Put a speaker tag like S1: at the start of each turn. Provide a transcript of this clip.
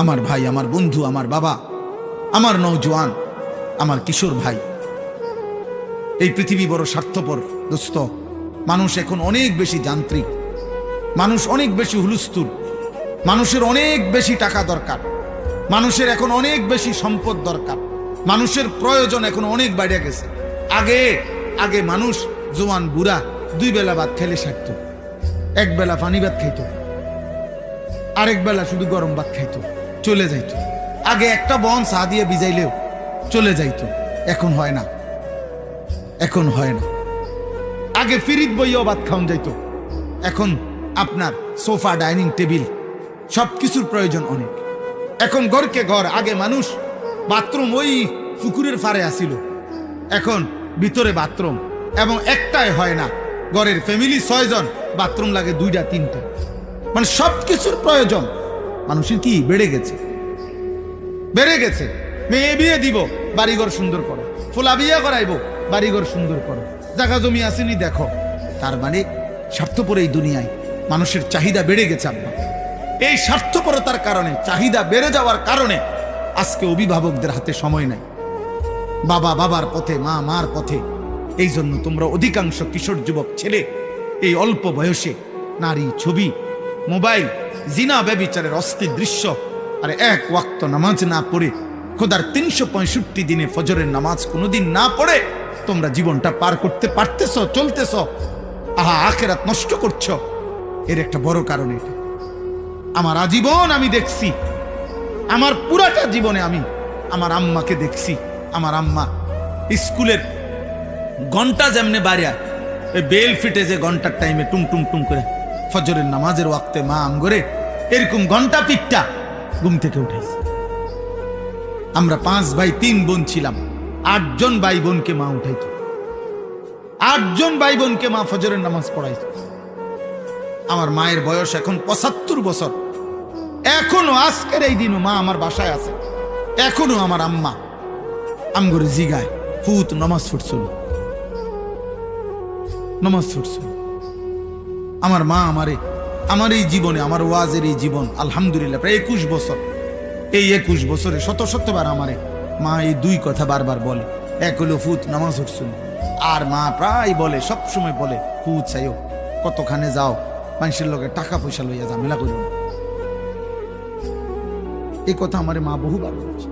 S1: আমার ভাই, আমার বন্ধু, আমার বাবা, আমার নওজোয়ান, আমার কিশোর ভাই, এই পৃথিবী বড় স্বার্থপর দোস্ত। মানুষ এখন অনেক বেশি যান্ত্রিক, মানুষ অনেক বেশি হুলস্থুল, মানুষের অনেক বেশি টাকা দরকার, মানুষের এখন অনেক বেশি সম্পদ দরকার, মানুষের প্রয়োজন এখন অনেক বাইরে গেছে। আগে আগে মানুষ জোয়ান বুড়া 2 বেলা ভাত খেলে সারত, 1 বেলা পানি ভাত খাইতো, আরেক বেলা শুধু গরম ভাত খাইতো, চলে যাইতো। আগে একটা বন চা দিয়ে ভিজাইলেও চলে যাইতো, এখন হয় না, এখন হয় না। আগে ফিরিত বইও ভাত খাওয়ান যাইতো, এখন আপনার সোফা, ডাইনিং টেবিল সবকিছুর প্রয়োজন অনেক। এখন ঘরকে ঘর, আগে মানুষ বাথরুম ওই পুকুরের পাড়ে আসিল, এখন ভিতরে বাথরুম, এবং একটাই হয় না, ঘরের ফ্যামিলি 6 জন, বাথরুম লাগে 2টা 3টা। মানে সবকিছুর প্রয়োজন মানুষের কি বেড়ে গেছে, বেড়ে গেছে। মেয়ে বিয়ে দিব, বাড়িঘর সুন্দর করো, ফোলা বিয়ে করাইবো, বাড়িঘর সুন্দর করো, জায়গা জমি আসেনি দেখো। তার মানে স্বার্থপর এই দুনিয়ায় মানুষের চাহিদা বেড়ে গেছে। আব্বা, এই স্বার্থপরতার কারণে, চাহিদা বেড়ে যাওয়ার কারণে আজকে অভিভাবকদের হাতে সময় নাই, বাবা বাবার পথে, মা মার পথে। এই জন্য তোমরা অধিকাংশ কিশোর যুবক ছেলে এই অল্প বয়সে নারী, ছবি, মোবাইল, জিনা, ব্যভিচারের অস্থির দৃশ্য, আর 1 ওয়াক্ত নামাজ না পড়ে, খোদার 365 দিনে ফজরের নামাজ কোনোদিন না পড়ে তোমরা জীবনটা পার করতে পারতেছ, চলতেছ, আহা আখিরাত নষ্ট করছো। এর একটা বড় কারণ এটা। আমার আজীবন আমি দেখছি, আমার পুরাটা জীবনে আমি আমার আম্মাকে দেখছি। আমার আম্মা স্কুলের ঘন্টা যেমনে বাড়িয়া বেল ফিটে যে ঘন্টার টাইমে টুং টুং টুং করে ফজরের নামাজের ওয়াক্তে মা আমগরে এরকম ঘন্টা পিঠটা ঘুম থেকে উঠাইছে। আমরা 5 ভাই 3 বোন ছিলাম, 8 জন ভাই বোনকে মা উঠাইত, 8 জন ভাই বোনকে মা ফজরের নামাজ পড়াইত। আমার মায়ের বয়স এখন 75 বছর, এখনো আজকের এই দিনও মা আমার বাসায় আছে, এখনো আমার আম্মা আমগরে জিগায়, ফুত নামাজ পড়ছিল, নামাজ পড়ছিল। আমার মা আমারে, আমার এই জীবনে, আমার ওয়াজের এই জীবন, আলহামদুলিল্লাহ প্রায় 21 বছর, এই 21 বছরে শতবার আমারে মা এই 2 কথা বারবার বলে। এক হলো ফুত নামাজ পড়ছিল, আর মা প্রায় বলে, সবসময় বলে, ফুত চাইও, কতখানে যাও, মানুষের লোকে টাকা পয়সা লইয়া ঝামেলা করিও। এই কথা আমারে মা বহুবার বলেছে।